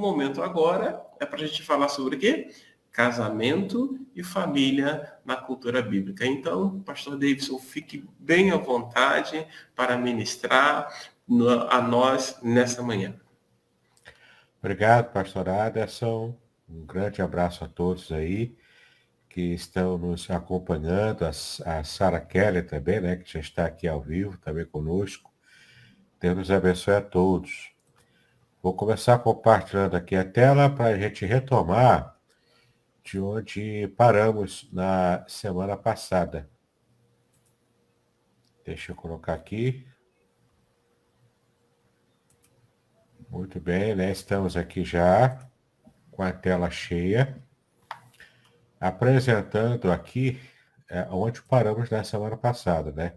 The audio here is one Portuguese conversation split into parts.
momento agora é para a gente falar sobre o quê? Casamento e família na cultura bíblica. Então, pastor Davidson, fique bem à vontade para ministrar a nós nessa manhã. Obrigado, pastor Aderson. Um grande abraço a todos aí que estão nos acompanhando. A Sara Keller também, né, que já está aqui ao vivo também conosco. Deus nos abençoe a todos. Vou começar compartilhando aqui a tela para a gente retomar de onde paramos na semana passada. Deixa eu colocar aqui. Muito bem, né? Estamos aqui já com a tela cheia, apresentando aqui onde paramos na semana passada, né?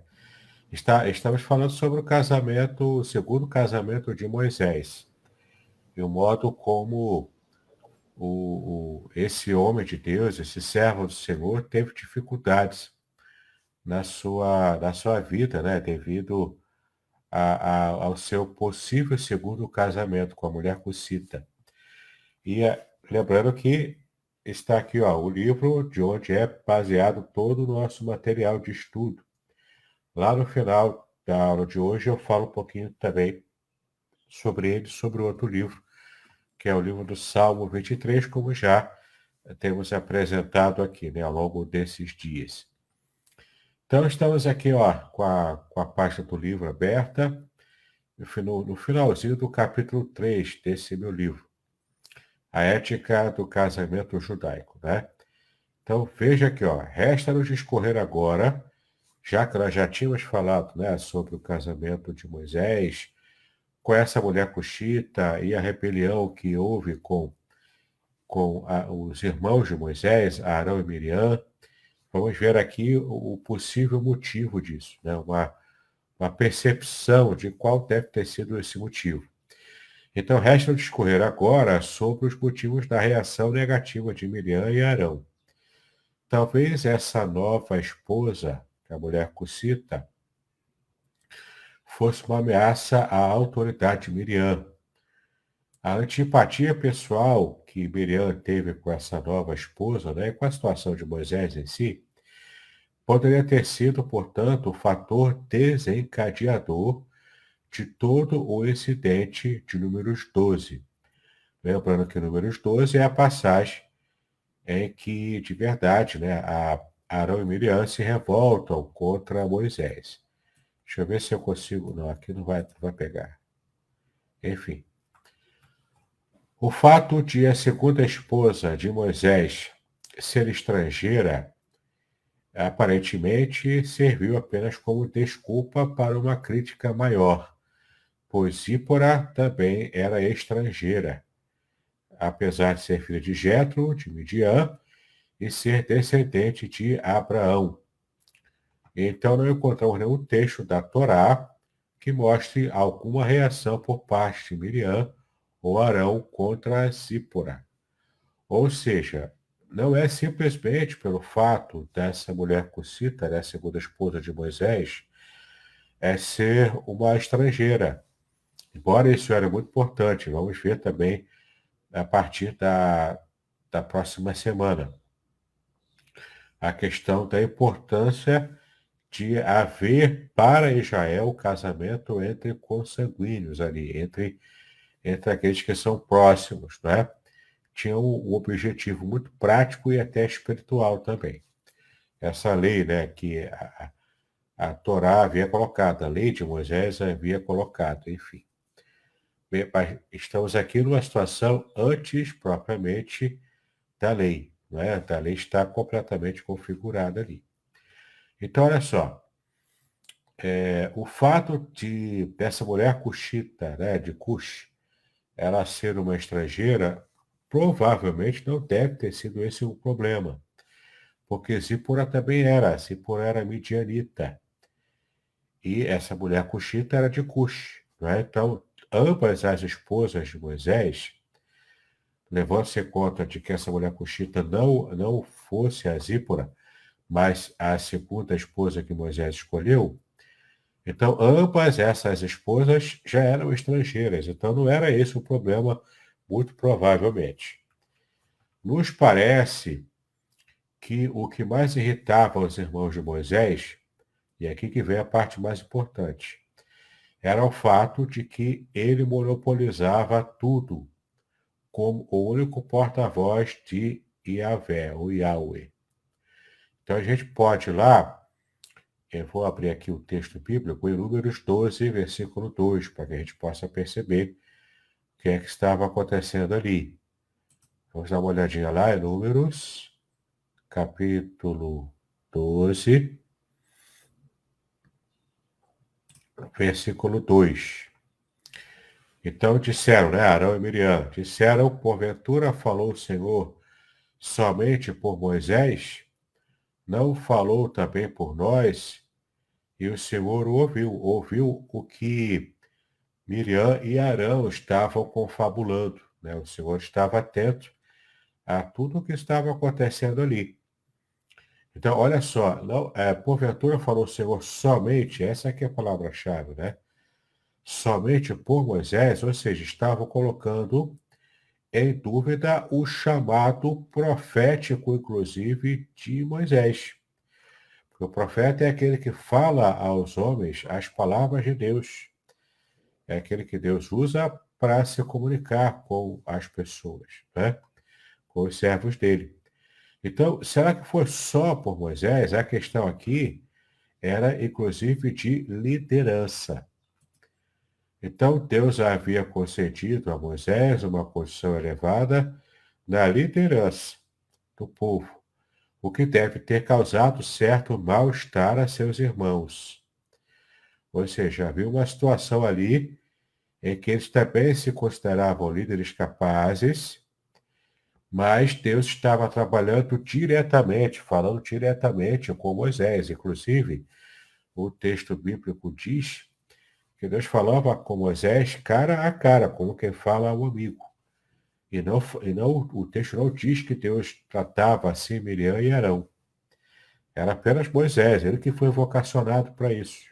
Estamos falando sobre o segundo casamento de Moisés, e o modo como esse homem de Deus, esse servo do Senhor, teve dificuldades na sua vida, né? Devido ao seu possível segundo casamento com a mulher cucita. E lembrando que está aqui, ó, o livro de onde é baseado todo o nosso material de estudo. Lá no final da aula de hoje eu falo um pouquinho também sobre ele, sobre o outro livro, que é o livro do Salmo 23, como já temos apresentado aqui, né, ao longo desses dias. Então estamos aqui, ó, com a página do livro aberta, no finalzinho do capítulo 3 desse meu livro, A Ética do Casamento Judaico, né? Então veja aqui, ó, resta-nos discorrer agora, já que nós já tínhamos falado, né, sobre o casamento de Moisés com essa mulher cuxita e a rebelião que houve com os irmãos de Moisés, Arão e Miriam. Vamos ver aqui o possível motivo disso, né? Uma percepção de qual deve ter sido esse motivo. Então, resta discorrer agora sobre os motivos da reação negativa de Miriam e Arão. Talvez essa nova esposa, que a mulher cuxita, fosse uma ameaça à autoridade de Miriam. A antipatia pessoal que Miriam teve com essa nova esposa, né, e com a situação de Moisés em si, poderia ter sido, portanto, o fator desencadeador de todo o incidente de Números 12. Lembrando que Números 12 é a passagem em que, de verdade, né, Arão e Miriam se revoltam contra Moisés. Deixa eu ver se eu consigo. Não, aqui não vai pegar. Enfim. O fato de a segunda esposa de Moisés ser estrangeira aparentemente serviu apenas como desculpa para uma crítica maior, pois Zípora também era estrangeira, apesar de ser filha de Jetro, de Midian, e ser descendente de Abraão. Então não encontramos nenhum texto da Torá que mostre alguma reação por parte de Miriam ou Arão contra Zípora. Ou seja, não é simplesmente pelo fato dessa mulher cucita, né, segunda esposa de Moisés, ser uma estrangeira. Embora isso era muito importante, vamos ver também a partir da próxima semana. A questão da importância de haver para Israel o casamento entre consanguíneos ali, entre aqueles que são próximos, né? Tinha um objetivo muito prático e até espiritual também. Essa lei, né, que a Torá havia colocado, a lei de Moisés havia colocado, enfim. Mas estamos aqui numa situação antes propriamente da lei, não é? A lei está completamente configurada ali. Então, olha só, o fato dessa mulher cuxita, né, de Cush, ela ser uma estrangeira, provavelmente não deve ter sido esse o problema. Porque Zípora também era. Zípora era midianita. E essa mulher cuxita era de Cush. Né? Então, ambas as esposas de Moisés, levando-se em conta de que essa mulher cuxita não fosse a Zípora, mas a segunda esposa que Moisés escolheu, então ambas essas esposas já eram estrangeiras. Então não era esse o problema muito provavelmente. Nos parece que o que mais irritava os irmãos de Moisés, e é aqui que vem a parte mais importante, era o fato de que ele monopolizava tudo como o único porta-voz de Yahvé, ou Yahweh. Então a gente pode ir lá, eu vou abrir aqui o texto bíblico em Números 12, versículo 2, para que a gente possa perceber o que é que estava acontecendo ali. Vamos dar uma olhadinha lá em Números, capítulo 12, versículo 2. Então disseram, né, Arão e Miriam, disseram, porventura falou o Senhor somente por Moisés? Não falou também por nós? E o Senhor ouviu o que Miriam e Arão estavam confabulando, né? O Senhor estava atento a tudo o que estava acontecendo ali. Então, olha só, não, porventura falou o Senhor somente, essa aqui é a palavra-chave, né? Somente por Moisés, ou seja, estavam colocando em dúvida o chamado profético, inclusive, de Moisés. Porque o profeta é aquele que fala aos homens as palavras de Deus. É aquele que Deus usa para se comunicar com as pessoas, né? Com os servos dele. Então, será que foi só por Moisés? A questão aqui era, inclusive, de liderança. Então, Deus havia concedido a Moisés uma posição elevada na liderança do povo, o que deve ter causado certo mal-estar a seus irmãos. Ou seja, havia uma situação ali em que eles também se consideravam líderes capazes, mas Deus estava trabalhando diretamente, falando diretamente com Moisés. Inclusive, o texto bíblico diz que Deus falava com Moisés cara a cara, como quem fala ao amigo. E não, o texto não diz que Deus tratava assim Miriam e Arão. Era apenas Moisés, ele que foi vocacionado para isso.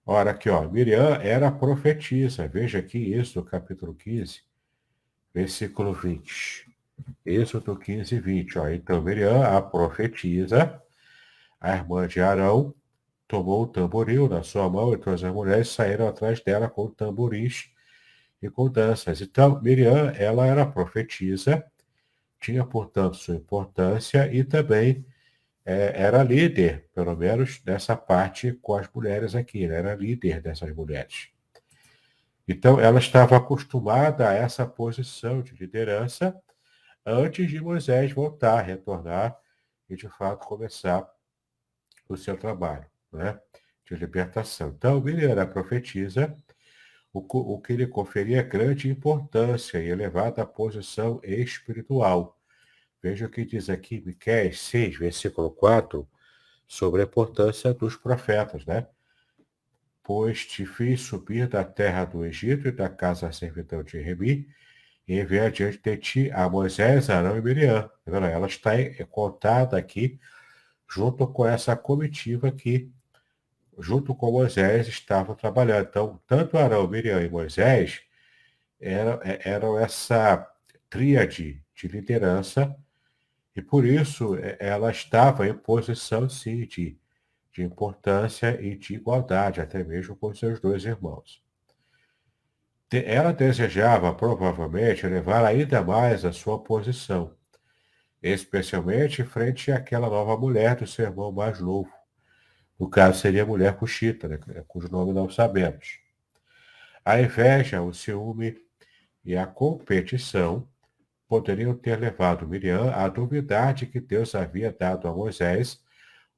Ora, aqui, ó, Miriam era profetisa. Veja aqui isso, capítulo 15, versículo 20. Êxodo 15, 20. Ó. Então, Miriam, a profetisa, a irmã de Arão, tomou o tamboril na sua mão e todas as mulheres saíram atrás dela com tamborins e com danças. Então, Miriam, ela era profetisa, tinha, portanto, sua importância e também era líder, pelo menos nessa parte com as mulheres aqui, né? Era líder dessas mulheres. Então, ela estava acostumada a essa posição de liderança antes de Moisés voltar, retornar e, de fato, começar o seu trabalho, né, de libertação. Então, Miriam era profetisa, o que lhe conferia grande importância e elevada posição espiritual. Veja o que diz aqui Miqueias 6, versículo 4, sobre a importância dos profetas, né? Pois te fiz subir da terra do Egito e da casa da servidão de Remi, e enviar diante de ti a Moisés, Arão e Miriam. Ela está contada aqui junto com essa comitiva que, junto com Moisés, estavam trabalhando. Então, tanto Arão, Miriam e Moisés eram essa tríade de liderança e, por isso, ela estava em posição, sim, de importância e de igualdade, até mesmo com seus dois irmãos. Ela desejava, provavelmente, elevar ainda mais a sua posição, especialmente frente àquela nova mulher do seu irmão mais novo. No caso, seria a mulher Cuxita, né, cujo nome não sabemos. A inveja, o ciúme e a competição poderiam ter levado Miriam a duvidar de que Deus havia dado a Moisés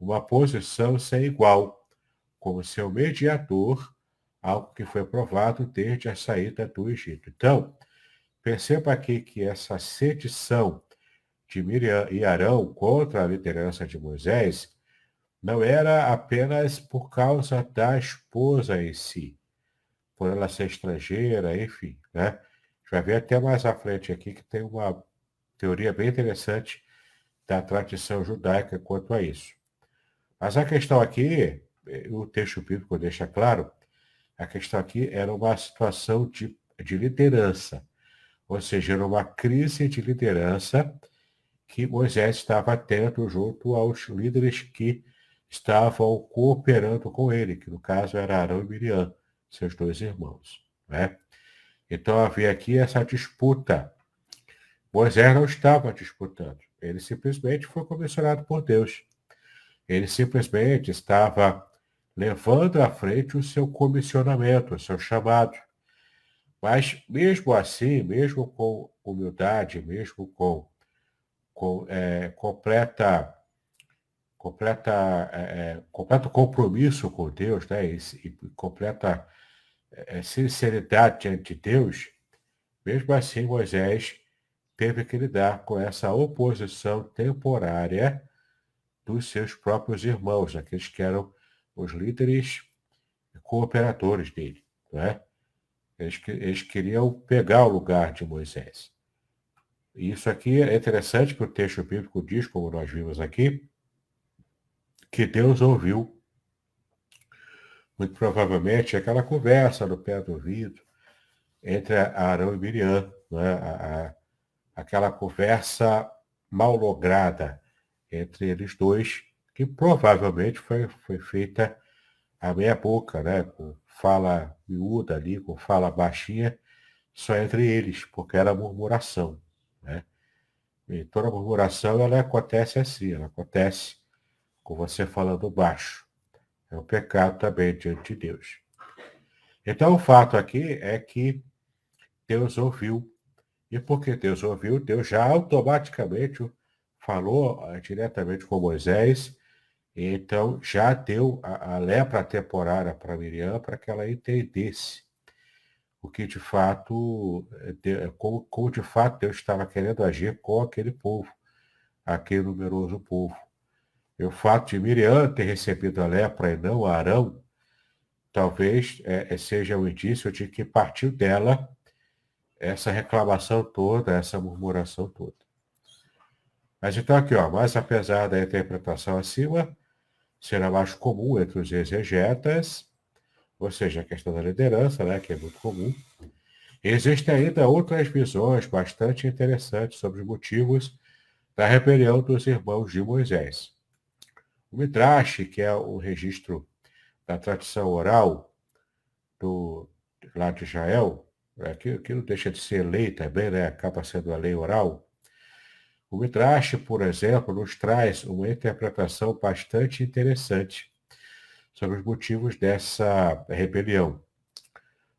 uma posição sem igual, como seu mediador, algo que foi provado desde a saída do Egito. Então, perceba aqui que essa sedição de Miriam e Arão contra a liderança de Moisés não era apenas por causa da esposa em si, por ela ser estrangeira, enfim, né? A gente vai ver até mais à frente aqui que tem uma teoria bem interessante da tradição judaica quanto a isso. Mas a questão aqui, o texto bíblico deixa claro, a questão aqui era uma situação de liderança. Ou seja, era uma crise de liderança que Moisés estava tendo junto aos líderes que estavam cooperando com ele, que no caso era Arão e Miriam, seus dois irmãos, né? Então havia aqui essa disputa. Moisés não estava disputando, ele simplesmente foi comissionado por Deus. Ele simplesmente estava levando à frente o seu comissionamento, o seu chamado. Mas mesmo assim, mesmo com humildade, mesmo com completo compromisso com Deus, né, e completa sinceridade diante de Deus, mesmo assim Moisés teve que lidar com essa oposição temporária dos seus próprios irmãos, aqueles que eram os líderes cooperadores dele, não é? Eles queriam pegar o lugar de Moisés. E isso aqui é interessante que o texto bíblico diz, como nós vimos aqui, que Deus ouviu, muito provavelmente, aquela conversa no pé do ouvido entre Arão e Miriam, né? Aquela conversa mal lograda entre eles dois, que provavelmente foi feita à meia boca, né? Com fala miúda ali, com fala baixinha, só entre eles, porque era murmuração, né? E toda murmuração, ela acontece assim, ela acontece com você falando baixo. É um pecado também diante de Deus. Então, o fato aqui é que Deus ouviu. E porque Deus ouviu, Deus já automaticamente falou diretamente com Moisés, e então já deu a lepra temporária para Miriam para que ela entendesse o que de fato, como de fato Deus estava querendo agir com aquele povo, aquele numeroso povo. E o fato de Miriam ter recebido a lepra e não Arão, talvez seja um indício de que partiu dela essa reclamação toda, essa murmuração toda. Mas então aqui, ó, mas apesar da interpretação acima, será mais comum entre os exegetas, ou seja, a questão da liderança, né, que é muito comum. Existem ainda outras visões bastante interessantes sobre os motivos da rebelião dos irmãos de Moisés. O Midrash, que é o registro da tradição oral lá de Israel, que não deixa de ser lei também, né, acaba sendo a lei oral. O Midrash, por exemplo, nos traz uma interpretação bastante interessante sobre os motivos dessa rebelião,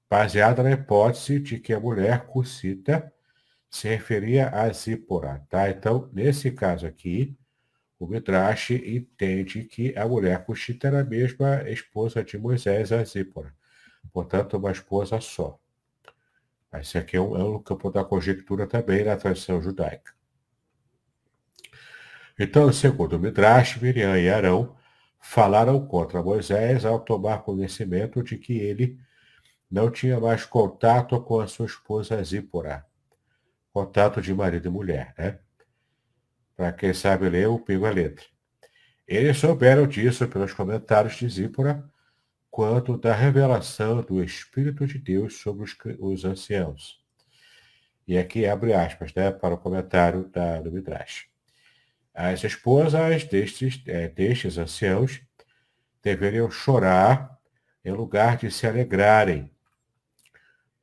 baseada na hipótese de que a mulher cussita se referia a Zípora, tá? Então, nesse caso aqui, o Midrash entende que a mulher cussita era a mesma esposa de Moisés, a Zípora, portanto, uma esposa só. Esse aqui é um campo da conjectura também na tradição judaica. Então, segundo o Midrash, Miriam e Arão falaram contra Moisés ao tomar conhecimento de que ele não tinha mais contato com a sua esposa Zípora. Contato de marido e mulher, né? Para quem sabe ler, eu pego a letra. Eles souberam disso pelos comentários de Zípora, quanto da revelação do Espírito de Deus sobre os anciãos. E aqui abre aspas, né, para o comentário do Midrash. As esposas destes anciãos deveriam chorar em lugar de se alegrarem,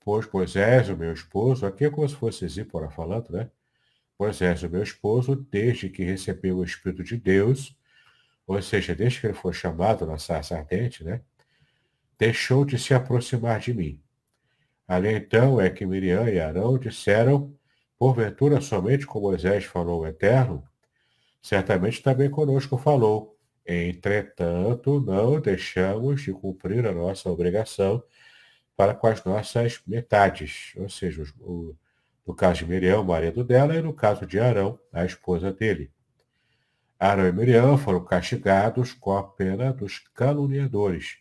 pois Moisés, o meu esposo, aqui é como se fosse Zípora falando, né? Moisés, o meu esposo, desde que recebeu o Espírito de Deus, ou seja, desde que ele foi chamado na sarça ardente, né? Deixou de se aproximar de mim. Ali então é que Miriam e Arão disseram, porventura somente com Moisés falou o Eterno, certamente também conosco falou. Entretanto, não deixamos de cumprir a nossa obrigação para com as nossas metades, ou seja, no caso de Miriam, o marido dela, e no caso de Arão, a esposa dele. Arão e Miriam foram castigados com a pena dos caluniadores,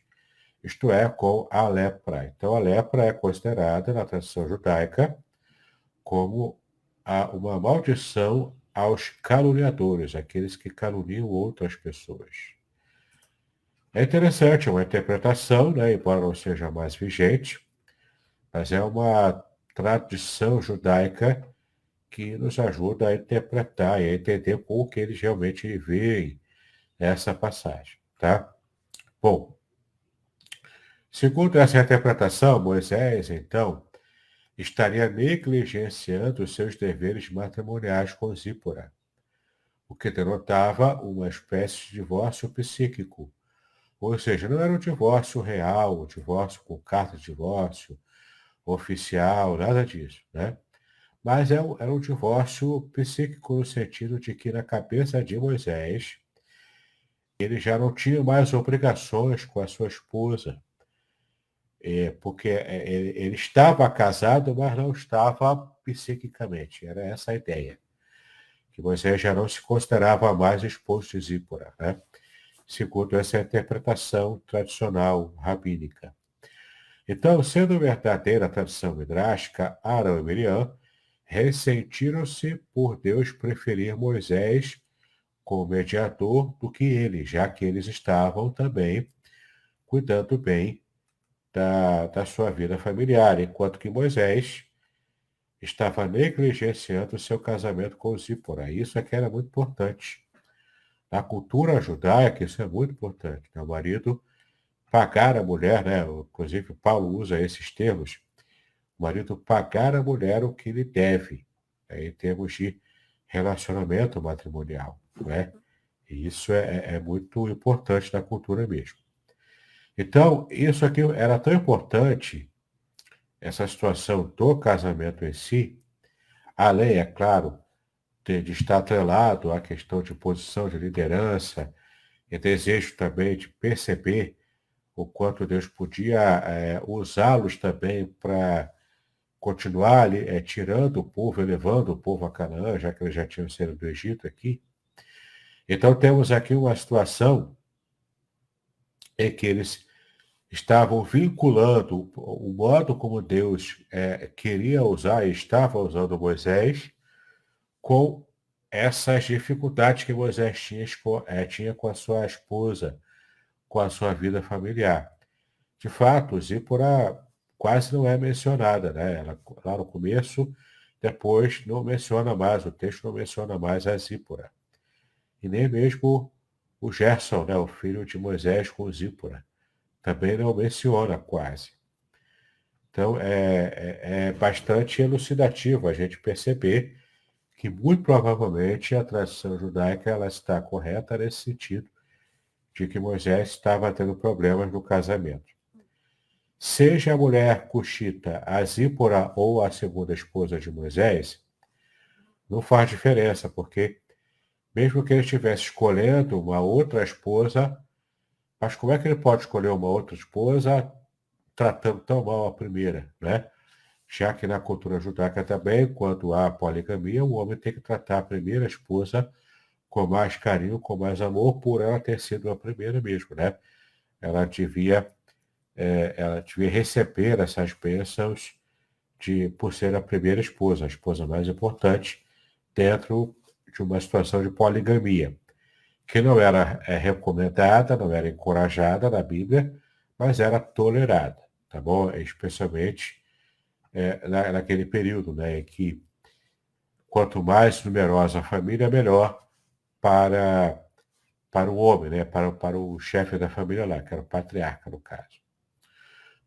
isto é, com a lepra. Então, a lepra é considerada, na tradição judaica, como uma maldição aos caluniadores, aqueles que caluniam outras pessoas. É interessante, é uma interpretação, né, embora não seja mais vigente, mas é uma tradição judaica que nos ajuda a interpretar e a entender como que eles realmente veem essa passagem, tá? Bom, segundo essa interpretação, Moisés, então, estaria negligenciando os seus deveres matrimoniais com Zípora, o que denotava uma espécie de divórcio psíquico. Ou seja, não era um divórcio real, um divórcio com carta de divórcio, oficial, nada disso, né? Mas era um divórcio psíquico no sentido de que na cabeça de Moisés, ele já não tinha mais obrigações com a sua esposa, porque ele estava casado, mas não estava psiquicamente. Era essa a ideia, que Moisés já não se considerava mais esposo de Zípora, né? Segundo essa interpretação tradicional rabínica. Então, sendo verdadeira a tradição midrásica, Arão e Miriam ressentiram-se por Deus preferir Moisés como mediador do que ele, já que eles estavam também cuidando bem da sua vida familiar, enquanto que Moisés estava negligenciando seu casamento com Zípora. Isso é que era muito importante. Na cultura judaica, isso é muito importante, né? O marido pagar a mulher, né? Inclusive, Paulo usa esses termos. O marido pagar a mulher o que lhe deve, né, em termos de relacionamento matrimonial, né? E isso é muito importante na cultura mesmo. Então, isso aqui era tão importante, essa situação do casamento em si, além, é claro, de estar atrelado à questão de posição de liderança e desejo também de perceber o quanto Deus podia usá-los também para continuar ali, tirando o povo, elevando o povo a Canaã, já que eles já tinham saído do Egito aqui. Então temos aqui uma situação em que eles estavam vinculando o modo como Deus queria usar e estava usando Moisés com essas dificuldades que Moisés tinha com a sua esposa, com a sua vida familiar. De fato, Zípora quase não é mencionada, né? Ela, lá no começo, depois não menciona mais, o texto não menciona mais a Zípora. E nem mesmo o Gerson, né, o filho de Moisés com Zípora, também não menciona quase. Então, é bastante elucidativo a gente perceber que, muito provavelmente, a tradição judaica ela está correta nesse sentido, de que Moisés estava tendo problemas no casamento. Seja a mulher cuxita a Zípora ou a segunda esposa de Moisés, não faz diferença, porque mesmo que ele estivesse escolhendo uma outra esposa, mas como é que ele pode escolher uma outra esposa tratando tão mal a primeira, né? Já que na cultura judaica também, quando há poligamia, o homem tem que tratar a primeira esposa com mais carinho, com mais amor, por ela ter sido a primeira mesmo, né? Ela devia, ela devia receber essas bênçãos por ser a primeira esposa, a esposa mais importante, dentro de uma situação de poligamia, que não era recomendada, não era encorajada na Bíblia, mas era tolerada, tá bom? Especialmente naquele período, né, em que quanto mais numerosa a família, melhor para, para o homem, né, para o chefe da família lá, que era o patriarca, no caso.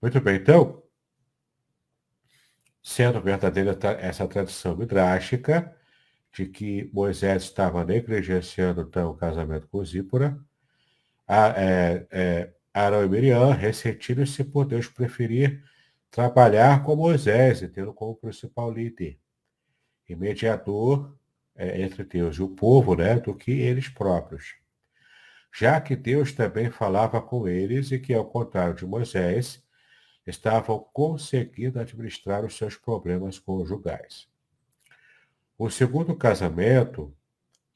Muito bem, então, sendo verdadeira essa tradição midrástica, de que Moisés estava negligenciando então o casamento com Zípora, Arão e Miriam ressentiram-se por Deus preferir trabalhar com Moisés e tê-lo como principal líder e mediador entre Deus e o povo, né, do que eles próprios. Já que Deus também falava com eles e que, ao contrário de Moisés, estavam conseguindo administrar os seus problemas conjugais. O segundo casamento,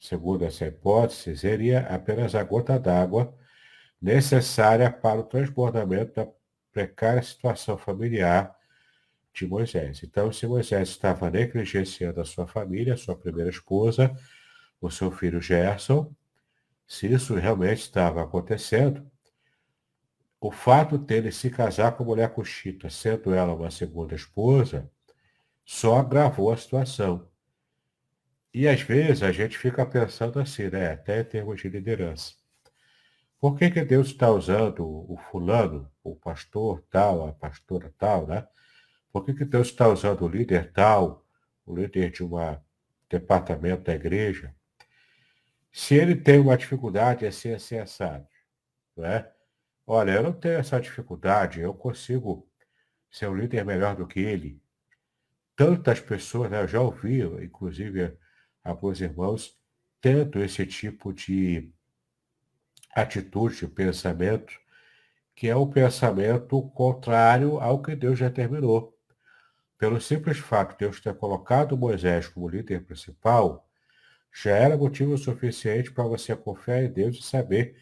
segundo essa hipótese, seria apenas a gota d'água necessária para o transbordamento da precária situação familiar de Moisés. Então, se Moisés estava negligenciando a sua família, a sua primeira esposa, o seu filho Gerson, se isso realmente estava acontecendo, o fato dele se casar com a mulher cuxita, sendo ela uma segunda esposa, só agravou a situação. E às vezes a gente fica pensando assim, né? Até em termos de liderança. Por que que Deus está usando o fulano, o pastor tal, a pastora tal, né? Por que que Deus está usando o líder tal, o líder de um departamento da igreja? Se ele tem uma dificuldade, é ser assado, não é? Olha, eu não tenho essa dificuldade, eu consigo ser um líder melhor do que ele. Tantas pessoas, né, eu já ouvi, inclusive alguns irmãos, tendo esse tipo de atitude, de pensamento, que é o pensamento contrário ao que Deus determinou. Pelo simples fato de Deus ter colocado Moisés como líder principal, já era motivo suficiente para você confiar em Deus e saber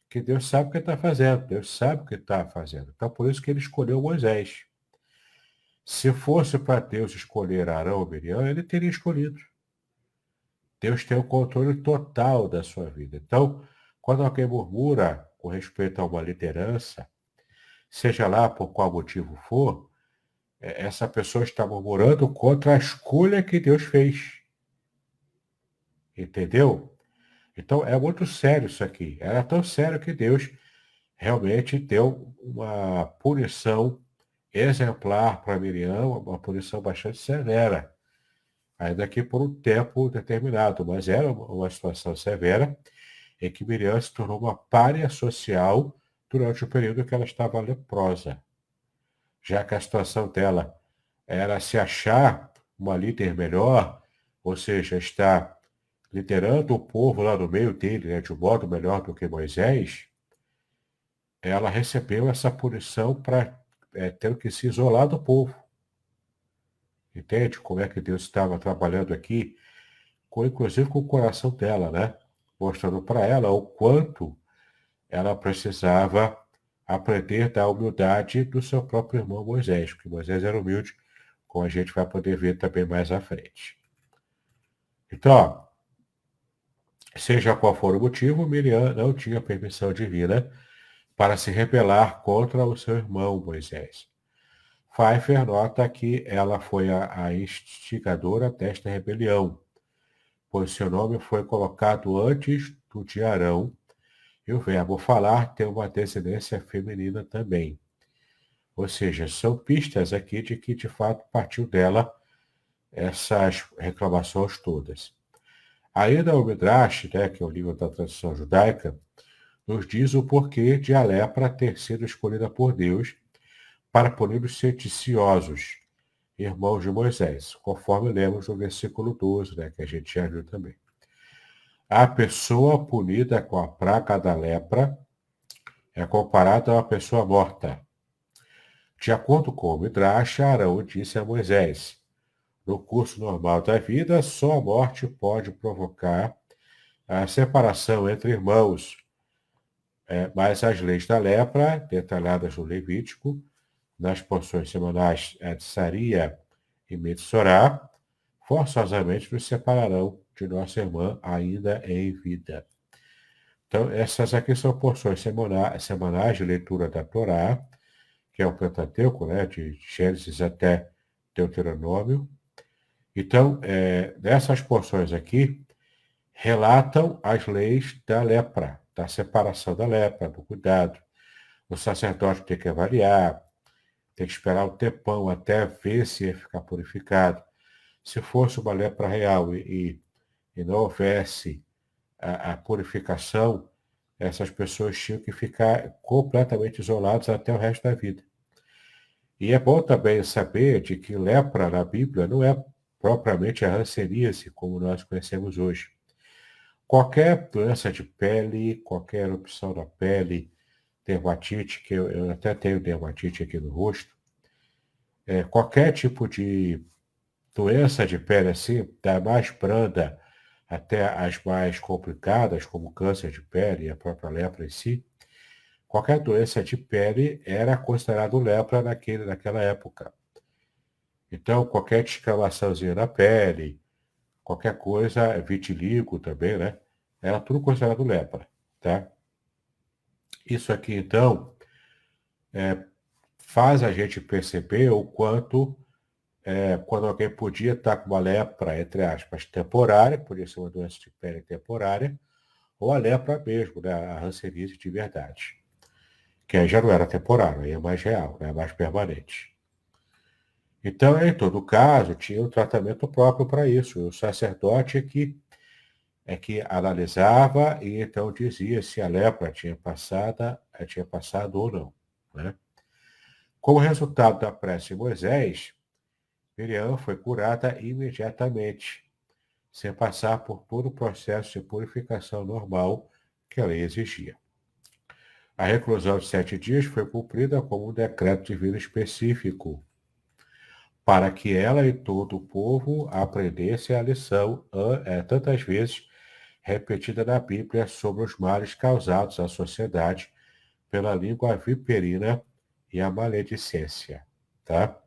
que Deus sabe o que está fazendo, Deus sabe o que está fazendo. Então, por isso que ele escolheu Moisés. Se fosse para Deus escolher Arão ou Miriam, ele teria escolhido. Deus tem o controle total da sua vida. Então, quando alguém murmura com respeito a uma liderança, seja lá por qual motivo for, essa pessoa está murmurando contra a escolha que Deus fez. Entendeu? Então, é muito sério isso aqui. Era tão sério que Deus realmente deu uma punição exemplar para Miriam, uma punição bastante severa, ainda que por um tempo determinado, mas era uma situação severa em que Miriam se tornou uma pária social durante o período que ela estava leprosa, já que a situação dela era se achar uma líder melhor, ou seja, estar liderando o povo lá no meio dele, né, de um modo melhor do que Moisés, ela recebeu essa punição para ter que se isolar do povo. Entende como é que Deus estava trabalhando aqui, inclusive com o coração dela, né? Mostrando para ela o quanto ela precisava aprender da humildade do seu próprio irmão Moisés, porque Moisés era humilde, como a gente vai poder ver também mais à frente. Então, ó, seja qual for o motivo, Miriam não tinha permissão divina para se rebelar contra o seu irmão Moisés. Pfeiffer nota que ela foi a instigadora desta rebelião, pois seu nome foi colocado antes do de Arão, e o verbo falar tem uma descendência feminina também. Ou seja, são pistas aqui de que de fato partiu dela essas reclamações todas. Ainda o Midrash, né, que é o livro da tradição judaica, nos diz o porquê de a lepra ter sido escolhida por Deus para punir os sediciosos, irmãos de Moisés, conforme lemos no versículo 12, né, que a gente já viu também. A pessoa punida com a praga da lepra é comparada a uma pessoa morta. De acordo com o Midrash, Arão disse a Moisés: no curso normal da vida, só a morte pode provocar a separação entre irmãos, mas as leis da lepra, detalhadas no Levítico, nas porções semanais de Saria e Metsorá, forçosamente nos separarão de nossa irmã ainda em vida. Então, essas aqui são porções semanais de leitura da Torá, que é o Pentateuco, né, de Gênesis até Deuteronômio. Então, nessas porções aqui, relatam as leis da lepra, da separação da lepra, do cuidado. O sacerdote tem que avaliar, tem que esperar um tempão até ver se ia ficar purificado. Se fosse uma lepra real e não houvesse a purificação, essas pessoas tinham que ficar completamente isoladas até o resto da vida. E é bom também saber de que lepra na Bíblia não é propriamente a hanseníase, como nós conhecemos hoje. Qualquer doença de pele, qualquer erupção da pele, dermatite, que eu até tenho dermatite aqui no rosto, qualquer tipo de doença de pele assim, da mais branda até as mais complicadas, como câncer de pele e a própria lepra em si, qualquer doença de pele era considerado lepra naquela época. Então, qualquer descamaçãozinha na pele, qualquer coisa, vitiligo também, né? Era tudo considerado lepra, tá? Isso aqui, então, faz a gente perceber o quanto quando alguém podia estar com uma lepra, entre aspas, temporária, podia ser uma doença de pele temporária, ou a lepra mesmo, né, a hanseníase de verdade, que aí já não era temporário, aí é mais real, né, mais permanente. Então, em todo caso, tinha um tratamento próprio para isso. O sacerdote é que analisava e então dizia se a lepra tinha passado ou não, né? Como resultado da prece de Moisés, Miriam foi curada imediatamente, sem passar por todo o processo de purificação normal que a lei exigia. A reclusão de 7 dias foi cumprida como um decreto divino específico, para que ela e todo o povo aprendessem a lição tantas vezes repetida na Bíblia sobre os males causados à sociedade pela língua viperina e a maledicência. Tá?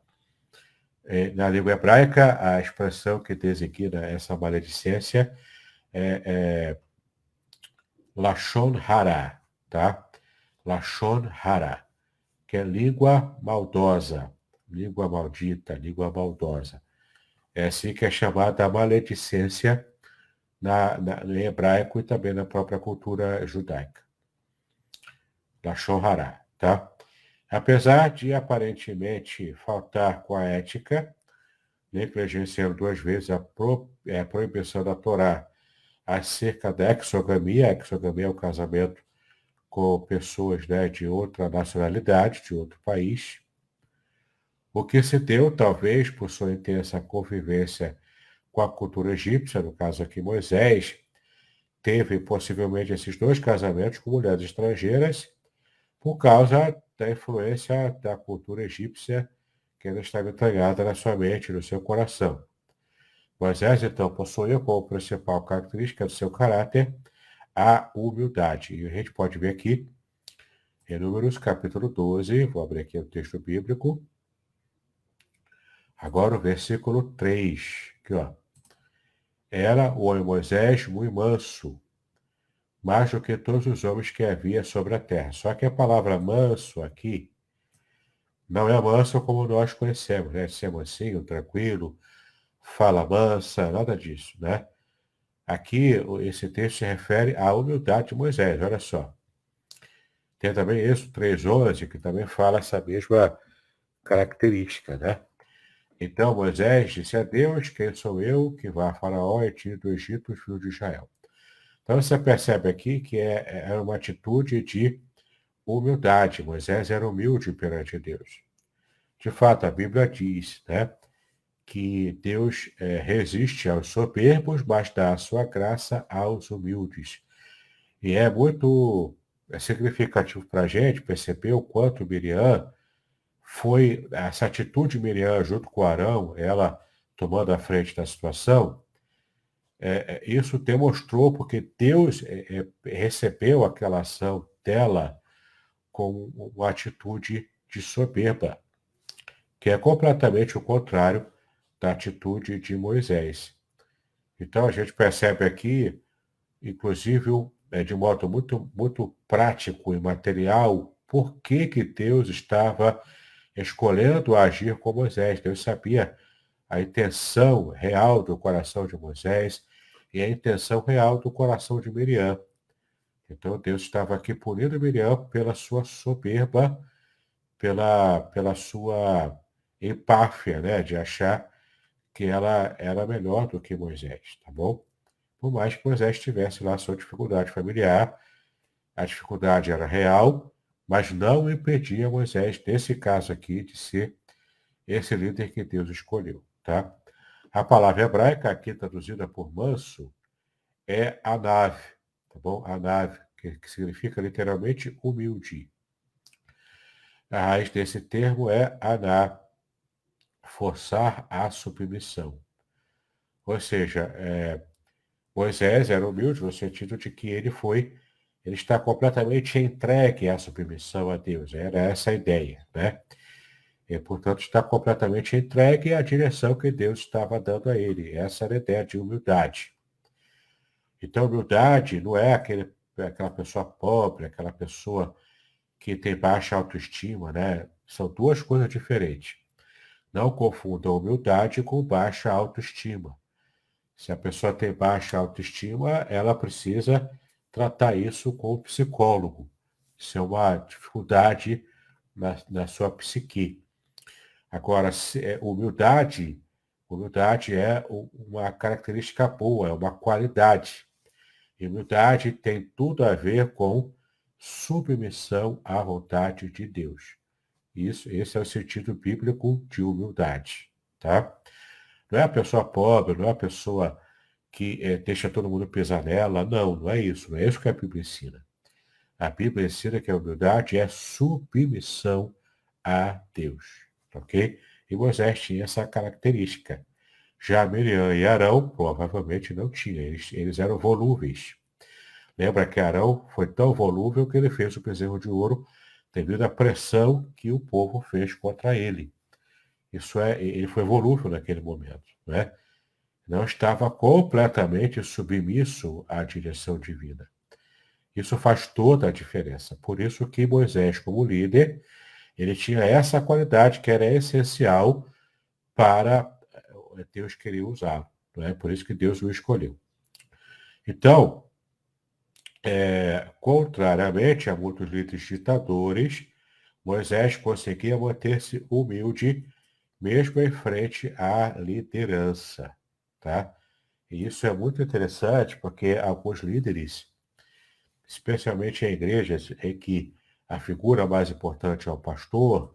Na língua hebraica, a expressão que designa essa maledicência é Lashon Hara, tá? Lashon Hara, que é língua maldosa, língua maldita, língua maldosa. É assim que é chamada a maledicência no hebraico e também na própria cultura judaica. Lashon Hara, tá? Apesar de aparentemente faltar com a ética, negligenciando 2 vezes a proibição da Torá acerca da exogamia. A exogamia é o casamento com pessoas, né, de outra nacionalidade, de outro país. O que se deu, talvez, por sua intensa convivência com a cultura egípcia, no caso aqui Moisés, teve possivelmente esses 2 casamentos com mulheres estrangeiras por causa da influência da cultura egípcia que ainda estava entranhada na sua mente e no seu coração. Moisés, então, possuía como principal característica do seu caráter a humildade. E a gente pode ver aqui, em Números capítulo 12, vou abrir aqui o texto bíblico. Agora o versículo 3, aqui, ó. Era o homem Moisés muito manso, mais do que todos os homens que havia sobre a terra. Só que a palavra manso aqui não é manso como nós conhecemos, né? Ser mansinho, tranquilo, fala mansa, nada disso, né? Aqui, esse texto se refere à humildade de Moisés, olha só. Tem também Êxodo 3:11, que também fala essa mesma característica, né? Então Moisés disse a Deus: quem sou eu que vá a Faraó e tire do Egito os filhos de Israel? Então você percebe aqui que é uma atitude de humildade. Moisés era humilde perante Deus. De fato, a Bíblia diz, né, que Deus resiste aos soberbos, mas dá a sua graça aos humildes. E é muito significativo para a gente perceber o quanto Miriam foi, essa atitude de Miriam junto com Arão, ela tomando a frente da situação, isso demonstrou porque Deus recebeu aquela ação dela com uma atitude de soberba, que é completamente o contrário da atitude de Moisés. Então a gente percebe aqui, inclusive, de modo muito, muito prático e material, por que que Deus estava escolhendo agir com Moisés. Deus sabia a intenção real do coração de Moisés e a intenção real do coração de Miriam. Então Deus estava aqui punindo Miriam pela sua soberba, pela sua empáfia, né, de achar que ela era melhor do que Moisés, tá bom? Por mais que Moisés tivesse lá sua dificuldade familiar, a dificuldade era real, mas não impedia Moisés, nesse caso aqui, de ser esse líder que Deus escolheu, tá? A palavra hebraica, aqui traduzida por manso, é anav, tá bom? Anav, que significa literalmente humilde. A raiz desse termo é aná, forçar a submissão. Ou seja, Moisés era humilde no sentido de que ele está completamente entregue à submissão a Deus. Era essa a ideia, né? E, portanto, está completamente entregue à direção que Deus estava dando a ele. Essa era a ideia de humildade. Então, humildade não é aquela pessoa pobre, aquela pessoa que tem baixa autoestima, né? São 2 coisas diferentes. Não confunda a humildade com baixa autoestima. Se a pessoa tem baixa autoestima, ela precisa tratar isso com o psicólogo. Isso é uma dificuldade na sua psique. Agora, humildade é uma característica boa, é uma qualidade. E humildade tem tudo a ver com submissão à vontade de Deus. Esse é o sentido bíblico de humildade, tá? Não é a pessoa pobre, não é a pessoa que deixa todo mundo pisar nela. Não, não é isso. Não é isso que a Bíblia ensina. A Bíblia ensina que a humildade é submissão a Deus, ok? E Moisés tinha essa característica. Já Miriam e Arão provavelmente não tinham. Eles eram volúveis. Lembra que Arão foi tão volúvel que ele fez o bezerro de ouro devido à pressão que o povo fez contra ele. Ele foi volúvel naquele momento, né? Não estava completamente submisso à direção divina. Isso faz toda a diferença. Por isso que Moisés, como líder, ele tinha essa qualidade que era essencial para Deus querer usá-lo. Não é? Por isso que Deus o escolheu. Então, contrariamente a muitos líderes ditadores, Moisés conseguia manter-se humilde mesmo em frente à liderança. Tá? E isso é muito interessante porque alguns líderes, especialmente em igrejas em que a figura mais importante é o pastor,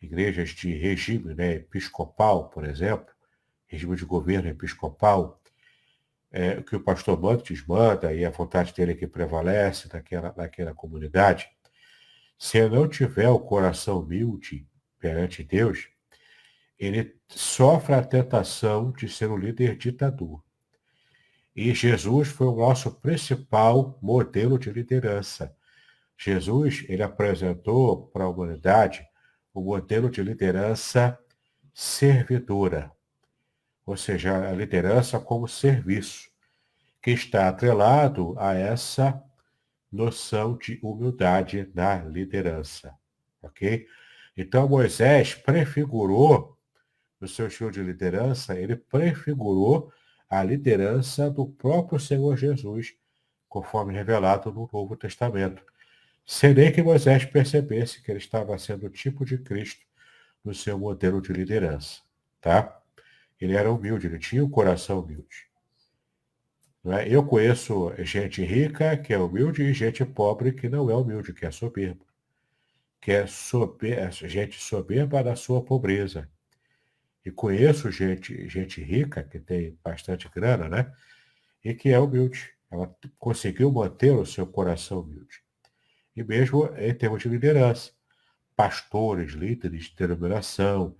igrejas de regime, né, episcopal, por exemplo, regime de governo episcopal, o que o pastor manda, desmanda, e a vontade dele é que prevalece naquela comunidade. Se ele não tiver o coração humilde perante Deus, ele sofre a tentação de ser um líder ditador. E Jesus foi o nosso principal modelo de liderança. Jesus, ele apresentou para a humanidade o modelo de liderança servidora, ou seja, a liderança como serviço, que está atrelado a essa noção de humildade na liderança, ok? Então, Moisés prefigurou, no seu estilo de liderança, ele prefigurou a liderança do próprio Senhor Jesus, conforme revelado no Novo Testamento. Sem nem que Moisés percebesse que ele estava sendo o tipo de Cristo no seu modelo de liderança, tá? Ele era humilde, ele tinha um coração humilde. Não é? Eu conheço gente rica que é humilde e gente pobre que não é humilde, que é soberbo. Que é gente soberba da sua pobreza. E conheço gente rica que tem bastante grana, né? E que é humilde. Ela conseguiu manter o seu coração humilde. E mesmo em termos de liderança. Pastores, líderes de denominação,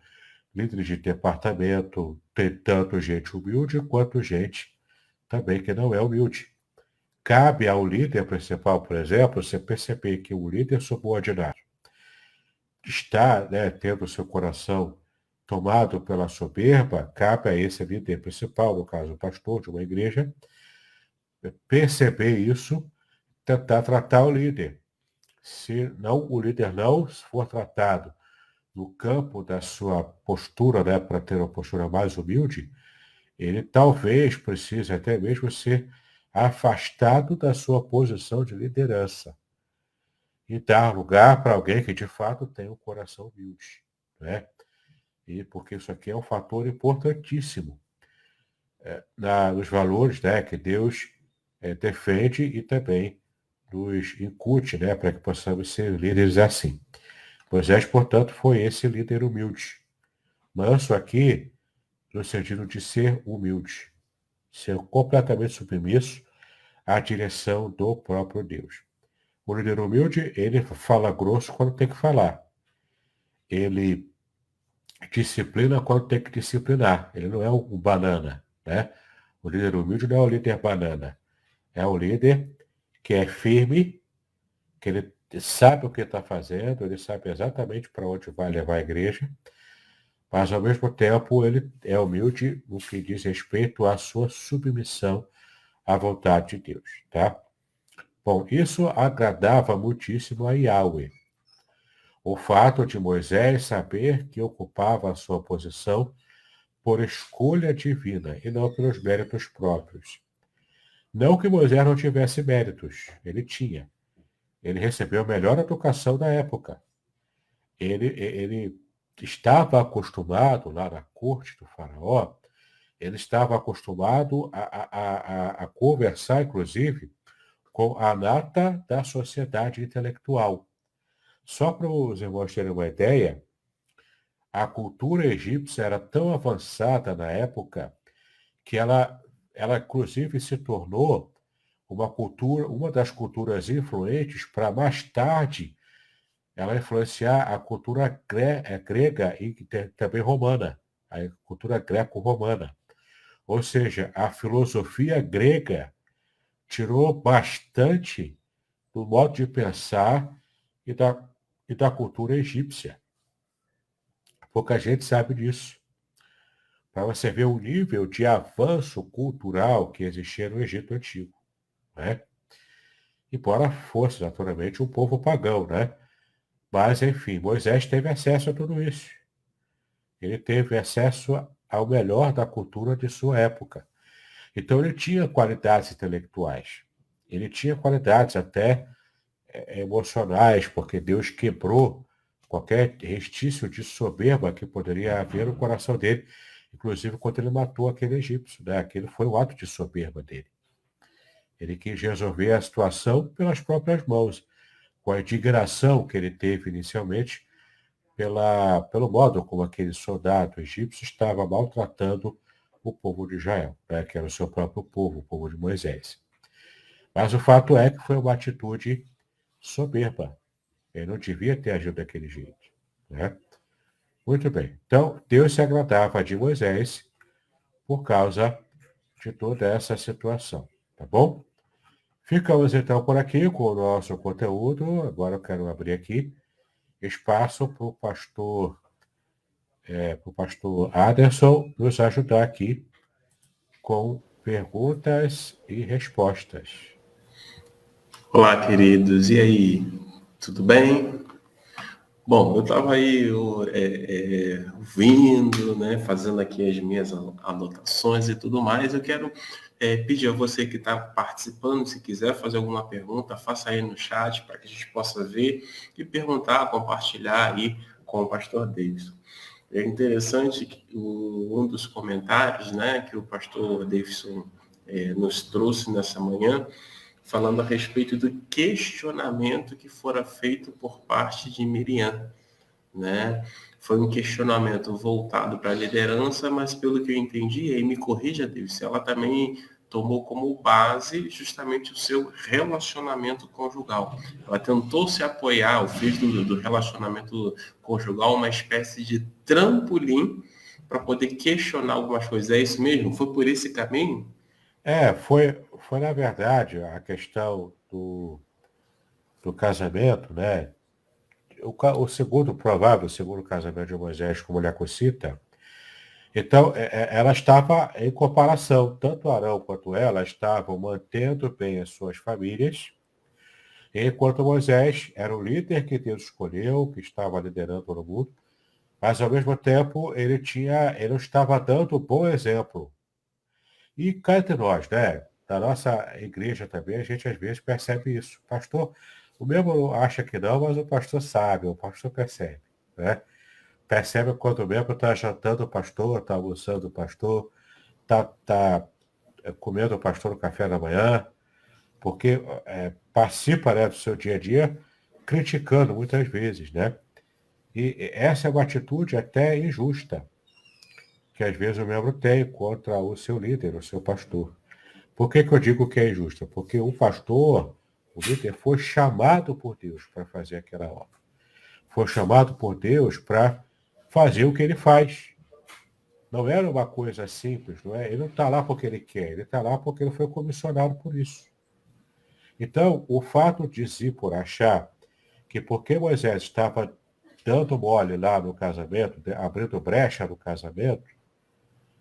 líderes de departamento, tem tanto gente humilde quanto gente também que não é humilde. Cabe ao líder principal, por exemplo, você perceber que o líder subordinado está, né, tendo seu coração tomado pela soberba, cabe a esse líder principal, no caso o pastor de uma igreja, perceber isso, tentar tratar o líder. Se não, o líder não for tratado no campo da sua postura, né, para ter uma postura mais humilde, ele talvez precise até mesmo ser afastado da sua posição de liderança e dar lugar para alguém que de fato tem um coração humilde, né? E porque isso aqui é um fator importantíssimo nos valores, né, que Deus defende e também nos incute, né, para que possamos ser líderes assim. Moisés, portanto, foi esse líder humilde. Manso aqui no sentido de ser humilde, ser completamente submisso à direção do próprio Deus. O líder humilde, ele fala grosso quando tem que falar. Ele disciplina quando tem que disciplinar. Ele não é um banana, né? O líder humilde não é o líder banana. É o líder que é firme, que ele sabe o que está fazendo, ele sabe exatamente para onde vai levar a igreja, mas ao mesmo tempo ele é humilde no que diz respeito à sua submissão à vontade de Deus, tá? Bom, isso agradava muitíssimo a Yahweh. O fato de Moisés saber que ocupava a sua posição por escolha divina e não pelos méritos próprios. Não que Moisés não tivesse méritos, ele tinha. Ele recebeu a melhor educação da época. Ele estava acostumado lá na corte do faraó, ele estava acostumado a conversar, inclusive, com a nata da sociedade intelectual. Só para os irmãos terem uma ideia, a cultura egípcia era tão avançada na época que ela inclusive se tornou uma das culturas influentes para mais tarde ela influenciar a cultura grega e também romana, a cultura greco-romana. Ou seja, a filosofia grega tirou bastante do modo de pensar e da cultura egípcia. Pouca gente sabe disso. Para você ver o nível de avanço cultural que existia no Egito Antigo. Né? Embora fosse, naturalmente, um povo pagão, né? Mas, enfim, Moisés teve acesso a tudo isso. Ele teve acesso ao melhor da cultura de sua época. Então, ele tinha qualidades intelectuais. Ele tinha qualidades até emocionais, porque Deus quebrou qualquer restício de soberba que poderia haver no coração dele, inclusive quando ele matou aquele egípcio. Né? Aquele foi o ato de soberba dele. Ele quis resolver a situação pelas próprias mãos, com a indignação que ele teve inicialmente pelo modo como aquele soldado egípcio estava maltratando o povo de Israel, né, que era o seu próprio povo, o povo de Moisés. Mas o fato é que foi uma atitude soberba. Ele não devia ter agido daquele jeito. Né? Muito bem. Então, Deus se agradava de Moisés por causa de toda essa situação. Tá bom? Ficamos então por aqui com o nosso conteúdo. Agora eu quero abrir aqui espaço para o pastor Aderson nos ajudar aqui com perguntas e respostas. Olá, queridos. E aí? Tudo bem? Bom, eu estava aí ouvindo, né, fazendo aqui as minhas anotações e tudo mais. Eu quero pedir a você que está participando, se quiser fazer alguma pergunta, faça aí no chat para que a gente possa ver e perguntar, compartilhar aí com o pastor Davidson. É interessante que um dos comentários, né, que o pastor Davidson nos trouxe nessa manhã, falando a respeito do questionamento que fora feito por parte de Miriam, né? Foi um questionamento voltado para a liderança, mas pelo que eu entendi, e aí me corrija, Deus, ela também tomou como base justamente o seu relacionamento conjugal. Ela tentou se apoiar, ou fez do relacionamento conjugal uma espécie de trampolim para poder questionar algumas coisas. É isso mesmo? Foi por esse caminho? Foi na verdade a questão do casamento, né? O segundo provável, o segundo casamento de Moisés com mulher cocita. Então, ela estava em comparação, tanto Arão quanto ela estavam mantendo bem as suas famílias, enquanto Moisés era o líder que Deus escolheu, que estava liderando todo mundo, mas ao mesmo tempo ele não estava dando um bom exemplo. E cá entre nós, né? Da nossa igreja também, a gente às vezes percebe isso. Pastor, o membro acha que não, mas o pastor sabe, o pastor percebe, né? Percebe quando o membro está jantando o pastor, está almoçando o pastor, está comendo o pastor no café da manhã, porque participa, né, do seu dia a dia, criticando muitas vezes, né? E essa é uma atitude até injusta, que às vezes o membro tem contra o seu líder, o seu pastor. Por que eu digo que é injusta? Porque o pastor, o líder, foi chamado por Deus para fazer aquela obra. Foi chamado por Deus para fazer o que ele faz. Não era uma coisa simples, não é? Ele não está lá porque ele quer, ele está lá porque ele foi comissionado por isso. Então, o fato de Zípora achar que porque Moisés estava dando mole lá no casamento, abrindo brecha no casamento,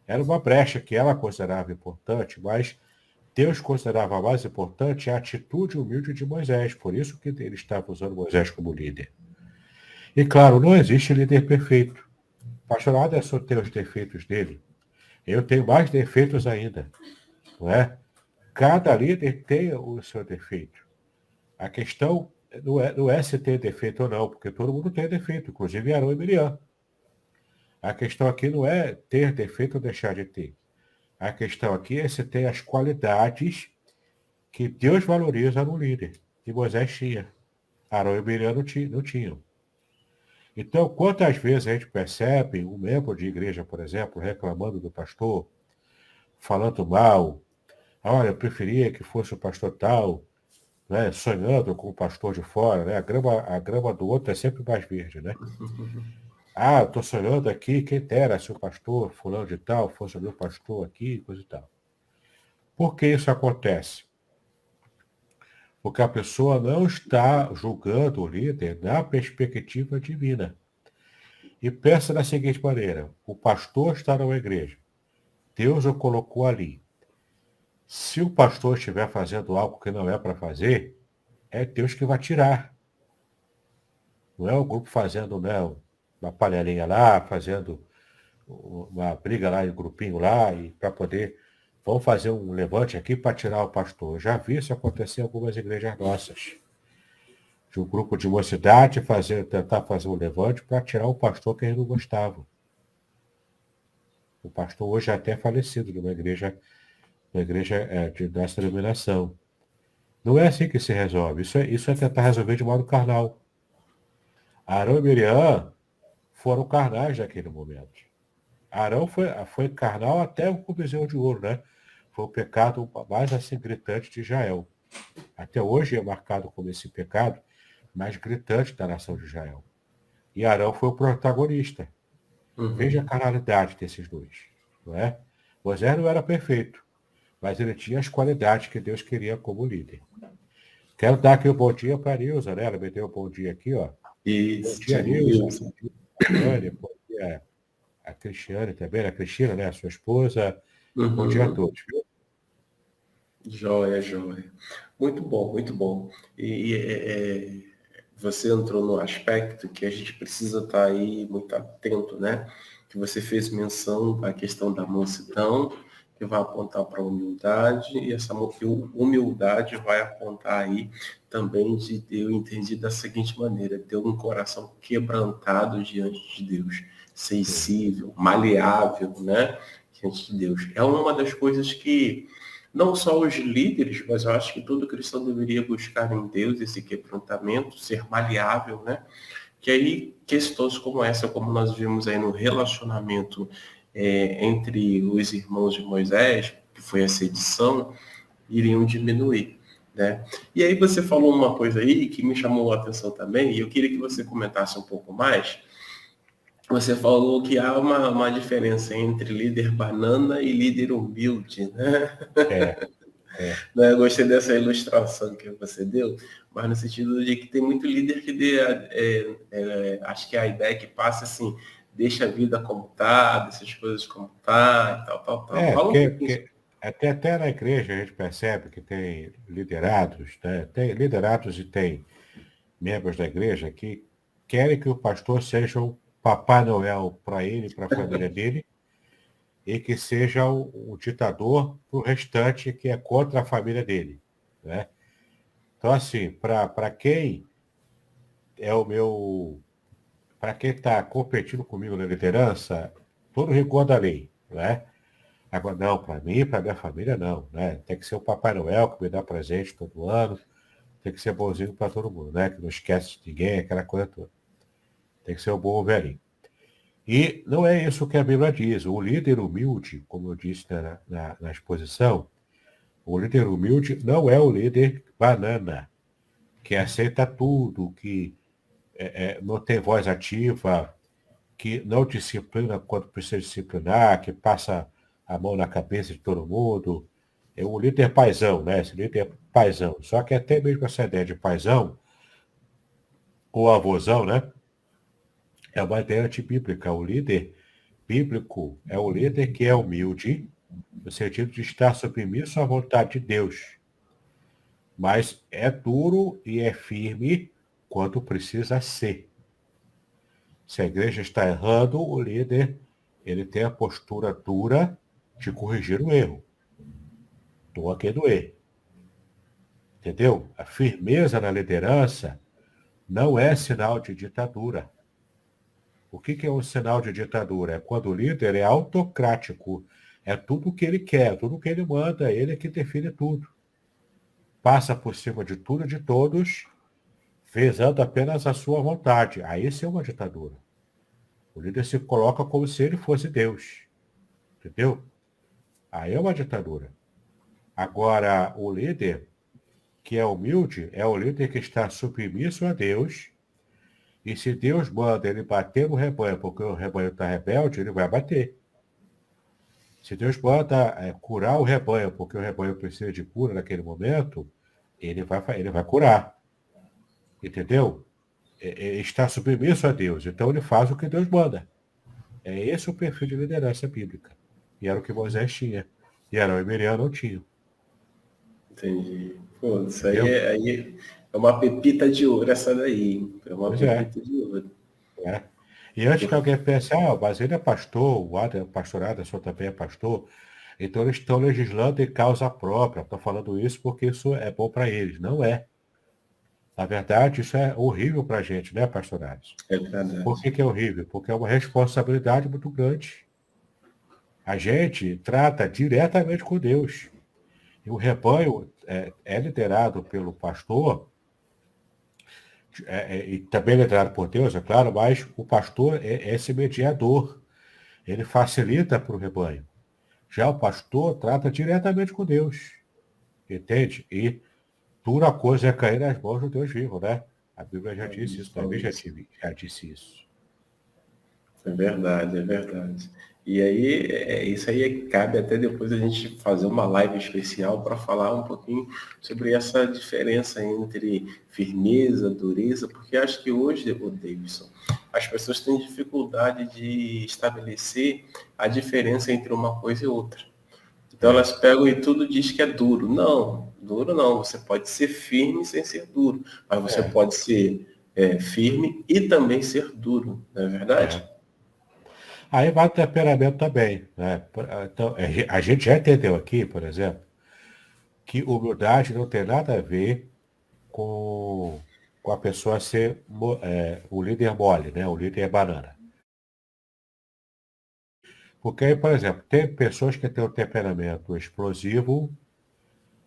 era uma brecha que ela considerava importante, mas Deus considerava mais importante a atitude humilde de Moisés. Por isso que ele estava usando Moisés como líder. E claro, não existe líder perfeito. O pastor Anderson tem os defeitos dele. Eu tenho mais defeitos ainda, não é? Cada líder tem o seu defeito. A questão não é se tem defeito ou não, porque todo mundo tem defeito, inclusive Arão e Miriam. A questão aqui não é ter defeito ou deixar de ter. A questão aqui é se tem as qualidades que Deus valoriza no líder. E Moisés tinha. Arão e Miriam não tinham. Então, quantas vezes a gente percebe um membro de igreja, por exemplo, reclamando do pastor, falando mal, olha, eu preferia que fosse o pastor tal, né, sonhando com o pastor de fora, né? A grama do outro é sempre mais verde, né? Ah, eu estou sonhando aqui, quem dera se o pastor fulano de tal fosse o meu pastor aqui, coisa e tal. Por que isso acontece? Porque a pessoa não está julgando o líder na perspectiva divina. E pensa da seguinte maneira: o pastor está numa igreja, Deus o colocou ali. Se o pastor estiver fazendo algo que não é para fazer, é Deus que vai tirar. Não é o grupo fazendo, né, uma panelinha lá, fazendo uma briga lá, um grupinho lá, e para poder. Vamos fazer um levante aqui para tirar o pastor. Eu já vi isso acontecer em algumas igrejas nossas. De um grupo de mocidade tentar fazer um levante para tirar o pastor que eles não gostavam. O pastor hoje é até falecido numa igreja dessa denominação. Não é assim que se resolve. Isso é tentar resolver de modo carnal. Arão e Miriam foram carnais naquele momento. Arão foi carnal até o bezerro de ouro, né? Foi o pecado mais assim gritante de Israel. Até hoje é marcado como esse pecado mais gritante da nação de Israel. E Arão foi o protagonista. Veja a Uhum. carnalidade desses dois, não é? Moisés não era perfeito, mas ele tinha as qualidades que Deus queria como líder. Quero dar aqui um bom dia para a Nilza, né? Ela me deu um bom dia aqui, ó. Bom Isso, dia, tia Nilza. Nilson. Bom dia, Tânia. Bom dia, a Cristiane também, a Cristina, né? A sua esposa. Bom dia a Uhum. todos, viu? Joia, joia. Muito bom, muito bom. Você entrou no aspecto que a gente precisa estar aí muito atento, né? Que você fez menção à questão da mansidão, que vai apontar para a humildade, e essa humildade vai apontar aí também eu entendi da seguinte maneira: ter um coração quebrantado diante de Deus, Sim. sensível, maleável, né? Diante de Deus. É uma das coisas que não só os líderes, mas eu acho que todo cristão deveria buscar em Deus esse quebrantamento, ser maleável, né? Que aí questões como essa, como nós vimos aí no relacionamento entre os irmãos de Moisés, que foi a sedição, iriam diminuir, né? E aí você falou uma coisa aí que me chamou a atenção também, e eu queria que você comentasse um pouco mais. Você falou que há uma diferença entre líder banana e líder humilde, né? É, é. Né? Eu gostei dessa ilustração que você deu, mas no sentido de que tem muito líder que acho que a ideia que passa assim, deixa a vida como tá, deixa as coisas como tá, e tal, tal, tal. É, Fala um porque, pouquinho. porque até na igreja a gente percebe que tem liderados, né? Tem liderados e tem membros da igreja que querem que o pastor seja o Papai Noel para ele e para a família dele, e que seja o ditador para o restante que é contra a família dele, né? Então, assim, para quem é o meu, para quem está competindo comigo na liderança, todo rigor da lei, né? Agora, não, para mim, para minha família, não, né? Tem que ser o Papai Noel que me dá presente todo ano, tem que ser bonzinho para todo mundo, né? Que não esquece de ninguém, aquela coisa toda. Tem que ser o bom velhinho. E não é isso que a Bíblia diz. O líder humilde, como eu disse na exposição, o líder humilde não é o líder banana, que aceita tudo, que não tem voz ativa, que não disciplina quando precisa disciplinar, que passa a mão na cabeça de todo mundo. É o líder paizão, né? Esse líder paizão. Só que até mesmo essa ideia de paizão, ou avôzão, né? É uma ideia antibíblica. O líder bíblico é o líder que é humilde, no sentido de estar submisso à vontade de Deus, mas é duro e é firme quando precisa ser. Se a igreja está errando, o líder ele tem a postura dura de corrigir o erro. Doa quem doer. Entendeu? A firmeza na liderança não é sinal de ditadura. O que é um sinal de ditadura? É quando o líder é autocrático. É tudo o que ele quer, tudo o que ele manda, ele é que define tudo. Passa por cima de tudo e de todos, visando apenas a sua vontade. Aí isso é uma ditadura. O líder se coloca como se ele fosse Deus. Entendeu? Aí é uma ditadura. Agora, o líder que é humilde é o líder que está submisso a Deus. E se Deus manda ele bater no rebanho porque o rebanho está rebelde, ele vai bater. Se Deus manda curar o rebanho porque o rebanho precisa de cura naquele momento, ele vai curar. Entendeu? Está submisso a Deus. Então ele faz o que Deus manda. É esse o perfil de liderança bíblica. E era o que Moisés tinha. E Arão e Miriam não tinham. Entendi. Pô, isso Entendeu? aí é uma pepita de ouro, essa daí, hein? É uma Pois é. pepita de ouro. É. E antes que alguém pense, mas ele é pastor, o pastor Aderson também é pastor, então eles estão legislando em causa própria. Estou falando isso porque isso é bom para eles. Não é. Na verdade, isso é horrível para a gente, né, pastor Aderson? É Por verdade. que é horrível? Porque é uma responsabilidade muito grande. A gente trata diretamente com Deus. E o rebanho é liderado pelo pastor, e também liderado por Deus, é claro, mas o pastor é esse mediador. Ele facilita para o rebanho. Já o pastor trata diretamente com Deus. Entende? E dura coisa é cair nas mãos do Deus vivo, né? A Bíblia já A disse gente isso, fala também isso. já disse isso. É verdade, é verdade. E aí, isso aí cabe até depois a gente fazer uma live especial para falar um pouquinho sobre essa diferença entre firmeza, dureza, porque acho que hoje, o Davidson, as pessoas têm dificuldade de estabelecer a diferença entre uma coisa e outra. Então É, elas pegam e tudo diz que é duro. Não, duro não. Você pode ser firme sem ser duro, mas você é, pode ser firme e também ser duro, não é verdade? é. Aí vai o temperamento também, né? Então, a gente já entendeu aqui, por exemplo, que humildade não tem nada a ver com, com a pessoa ser o líder mole, né? O líder é banana. Porque aí, por exemplo, tem pessoas que têm um temperamento explosivo,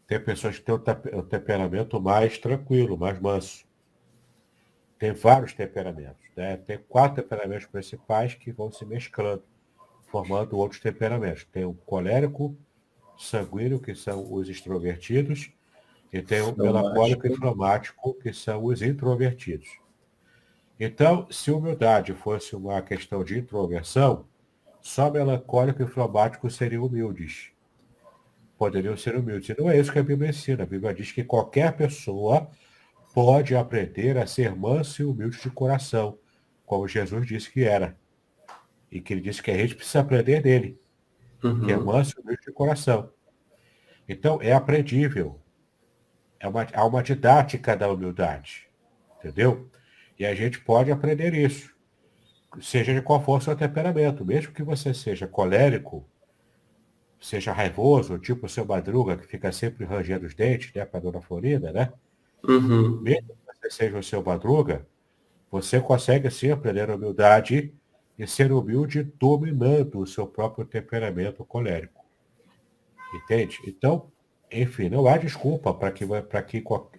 tem pessoas que têm um temperamento mais tranquilo, mais manso. Tem vários temperamentos, né? Tem 4 temperamentos principais que vão se mesclando, formando outros temperamentos. Tem o colérico, sanguíneo, que são os extrovertidos, e tem o melancólico e Fleumático. flamático, que são os introvertidos. Então, se humildade fosse uma questão de introversão, só melancólico e flamático seriam humildes. Poderiam ser humildes. E não é isso que a Bíblia ensina. A Bíblia diz que qualquer pessoa pode aprender a ser manso e humilde de coração, como Jesus disse que era. E que ele disse que a gente precisa aprender dele, que é Uhum. manso e humilde de coração. Então, é aprendível. Há uma didática da humildade. Entendeu? E a gente pode aprender isso. Seja de qual for o seu temperamento. Mesmo que você seja colérico, seja raivoso, tipo o seu Madruga, que fica sempre rangendo os dentes, né, para a dona Florinda, né? Uhum. Mesmo que você seja o seu Madruga, você consegue sim aprender a humildade e ser humilde dominando o seu próprio temperamento colérico. Entende? Então, enfim, não há desculpa para que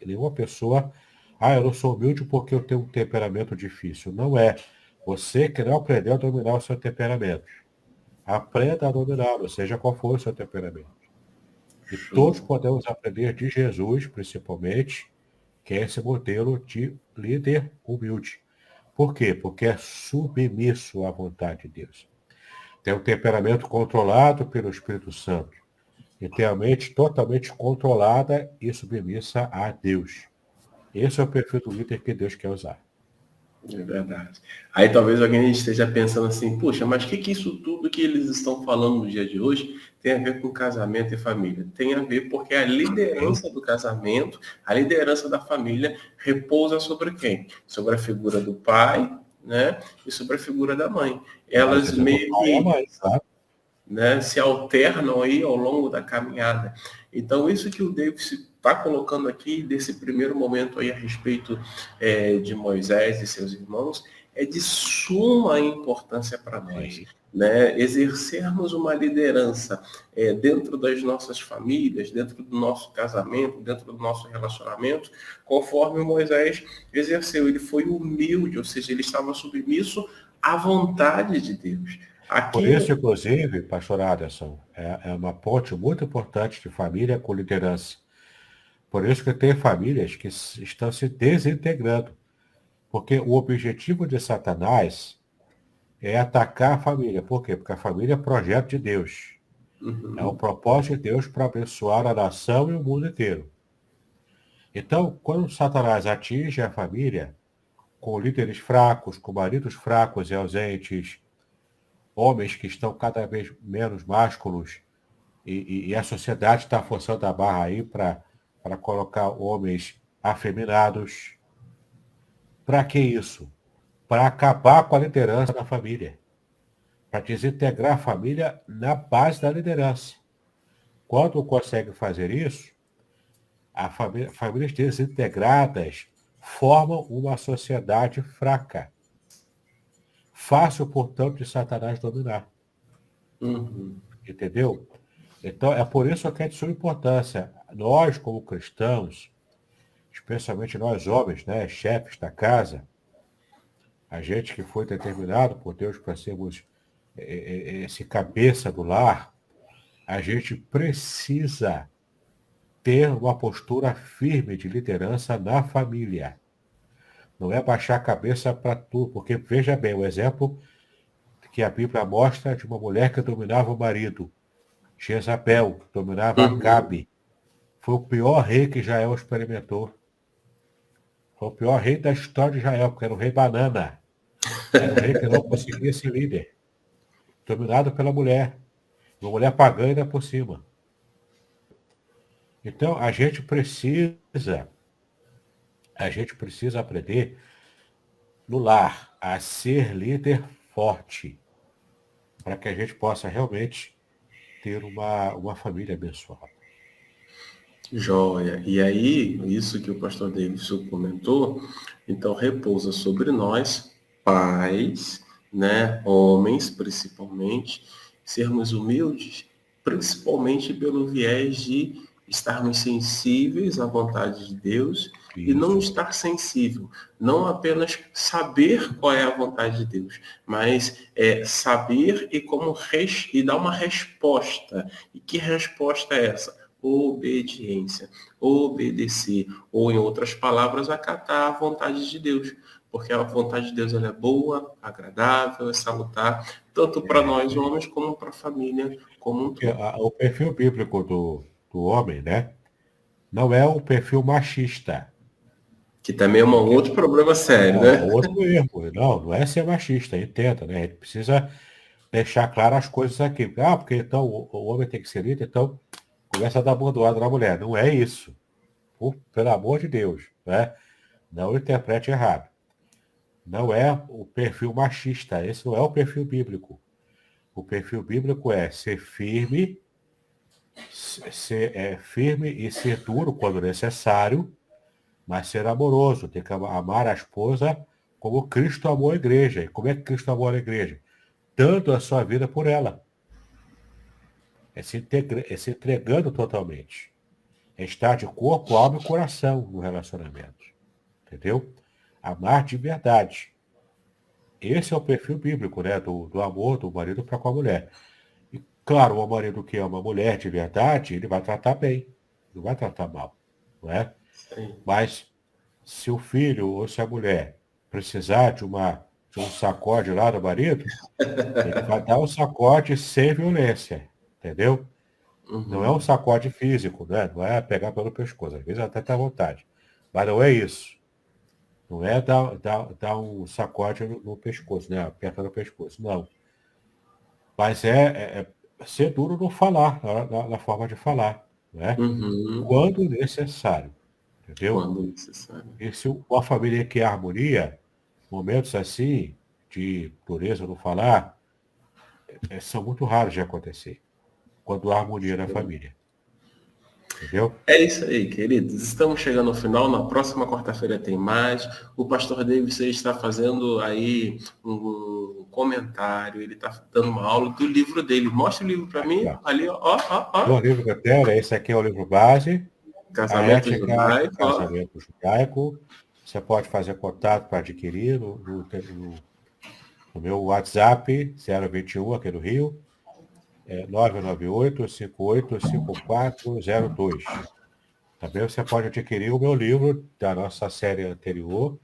nenhuma pessoa. Eu não sou humilde porque eu tenho um temperamento difícil. Não é. Você que não aprendeu a dominar o seu temperamento. Aprenda a dominá-lo, seja qual for o seu temperamento. E todos Show. podemos aprender de Jesus, principalmente, que é esse modelo de líder humilde. Por quê? Porque é submisso à vontade de Deus. Tem um temperamento controlado pelo Espírito Santo. E tem a mente totalmente controlada e submissa a Deus. Esse é o perfil do líder que Deus quer usar. É verdade. Aí talvez alguém esteja pensando assim, puxa, mas o que isso tudo que eles estão falando no dia de hoje tem a ver com casamento e família? Tem a ver porque a Hein? liderança do casamento, a liderança da família repousa sobre quem? Sobre a figura do pai, né, e sobre a figura da mãe. Às Elas vezes do meio pai e a que, mãe, sabe? né, se alternam aí ao longo da caminhada. Então, isso que o Davis está colocando aqui, desse primeiro momento aí a respeito de Moisés e seus irmãos, é de suma importância para nós. Sim. Né? Exercermos uma liderança dentro das nossas famílias, dentro do nosso casamento, dentro do nosso relacionamento, conforme Moisés exerceu. Ele foi humilde, ou seja, ele estava submisso à vontade de Deus. Por Aqui, isso, inclusive, pastor Aderson, é uma ponte muito importante de família com liderança. Por isso que tem famílias que estão se desintegrando. Porque o objetivo de Satanás é atacar a família. Por quê? Porque a família é projeto de Deus. É o uhum, propósito de Deus para abençoar a nação e o mundo inteiro. Então, quando Satanás atinge a família, com líderes fracos, com maridos fracos e ausentes, homens que estão cada vez menos másculos, e a sociedade está forçando a barra aí para colocar homens afeminados. Para que isso? Para acabar com a liderança da família. Para desintegrar a família na base da liderança. Quando consegue fazer isso, famílias desintegradas formam uma sociedade fraca. Fácil, portanto, de Satanás dominar. uhum. Entendeu? Então, é por isso que é de suma importância. Nós, como cristãos, especialmente nós homens, né, chefes da casa, a gente que foi determinado por Deus para sermos esse cabeça do lar, a gente precisa ter uma postura firme de liderança na família. Não é baixar a cabeça para tudo, porque veja bem, o exemplo que a Bíblia mostra de uma mulher que dominava o marido. Jezabel dominava Uhum. Acabe. Foi o pior rei que Israel experimentou. Foi o pior rei da história de Israel, porque era o rei banana. Era um rei que não conseguia ser líder. Dominado pela mulher. Uma mulher pagã ainda por cima. Então, a gente precisa aprender no lar a ser líder forte, para que a gente possa realmente ter uma família abençoada. Joia. E aí, isso que o pastor Davidson comentou, então repousa sobre nós, pais, né, homens principalmente, sermos humildes, principalmente pelo viés de estarmos sensíveis à vontade de Deus e não Isso. estar sensível, não apenas saber qual é a vontade de Deus, mas saber e e dar uma resposta. E que resposta é essa? Obediência, obedecer, ou em outras palavras, acatar a vontade de Deus, porque a vontade de Deus ela é boa, agradável, é salutar, tanto para É isso nós aí. homens como para a família como um Porque todo. o perfil bíblico do homem, né, não é o perfil machista. Que também é um Porque outro problema sério, não, é né? outro erro. Não é ser machista, entenda, né? A gente precisa deixar claras as coisas aqui. Porque então o homem tem que ser líder, então começa a dar bordoada na mulher. Não é isso. Pelo amor de Deus, né? Não interprete errado. Não é o perfil machista. Esse não é o perfil bíblico. O perfil bíblico é ser firme, ser firme e ser duro quando necessário, mas ser amoroso. Tem que amar a esposa como Cristo amou a igreja. E como é que Cristo amou a igreja? Dando a sua vida por ela. É se entregando totalmente. É estar de corpo, alma e coração no relacionamento. Entendeu? Amar de verdade. Esse é o perfil bíblico, né? Do amor do marido para com a mulher. E, claro, o marido que ama a mulher de verdade, ele vai tratar bem. Não vai tratar mal. Não é? Sim. Mas se o filho ou se a mulher precisar de um sacode lá do marido, ele vai dar um sacode sem violência. Entendeu? Não é um Uhum. sacode físico, né? Não é pegar pelo pescoço. Às vezes até está à vontade. Mas não é isso. Não é dar um sacode no pescoço, né? Aperta no pescoço. Não. Mas é ser duro no falar, na forma de falar, né? Uhum. Quando necessário, entendeu? Quando necessário. E se uma família quer harmonia, momentos assim, de dureza no falar, são muito raros de acontecer, quando há harmonia na família. Entendeu? É isso aí, queridos. Estamos chegando ao final. Na próxima quarta-feira tem mais. O pastor Davis está fazendo aí um comentário. Ele está dando uma aula do livro dele. Mostra o livro para Aqui, mim. ó. Ali, ó. O livro que eu tenho, esse aqui é o livro base, a Casamento ética do judaico, ó. casamento judaico. Você pode fazer contato para adquirir no meu WhatsApp, 021, aqui do Rio, 998-585402. Também você pode adquirir o meu livro da nossa série anterior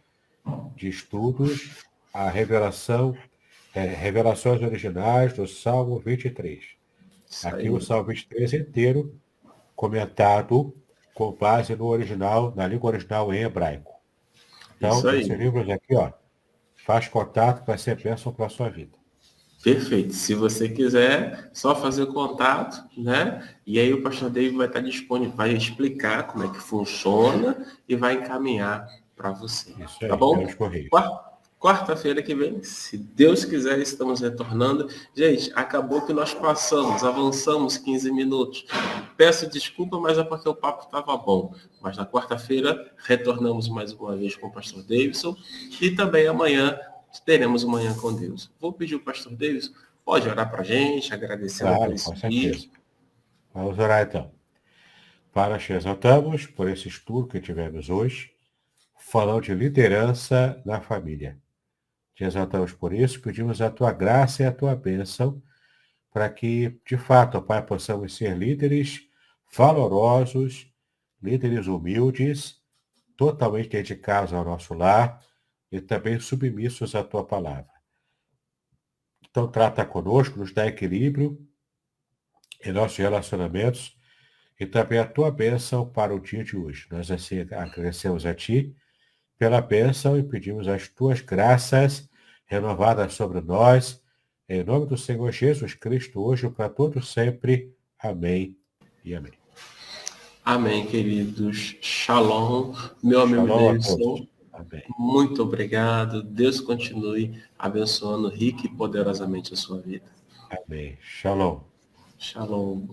de estudos, a Revelações Originais do Salmo 23. Isso Aqui aí. o Salmo 23 inteiro, comentado com base no original, na língua original em hebraico. Isso Então, aí. esses livros aqui, ó, faz contato, vai ser bênção para a sua vida. Perfeito. Se você quiser, só fazer contato, né? E aí o pastor David vai estar disponível, vai explicar como é que funciona e vai encaminhar para você. Isso Tá aí, pelos bom? Correios. Quarta-feira que vem, se Deus quiser, estamos retornando. Gente, acabou que nós passamos, avançamos 15 minutos. Peço desculpa, mas é porque o papo estava bom. Mas na quarta-feira retornamos mais uma vez com o pastor Davidson e também amanhã teremos Manhã com Deus. Vou pedir o pastor Davidson, pode orar para a gente, agradecendo por Claro, esse com dia. certeza. Vamos orar então. Para te exaltamos por esse estudo que tivemos hoje, falando de liderança na família. Te exaltamos por isso, pedimos a tua graça e a tua bênção, para que, de fato, ó Pai, possamos ser líderes valorosos, líderes humildes, totalmente dedicados ao nosso lar e também submissos à tua palavra. Então, trata conosco, nos dá equilíbrio em nossos relacionamentos e também a tua bênção para o dia de hoje. Nós assim agradecemos a ti pela bênção e pedimos as tuas graças renovadas sobre nós, em nome do Senhor Jesus Cristo, hoje e para todos sempre. Amém e amém. Amém, queridos. Shalom, meu amigo Shalom a todos. Davidson. Amém. Muito obrigado. Deus continue abençoando rica e poderosamente a sua vida. Amém. Shalom. Shalom.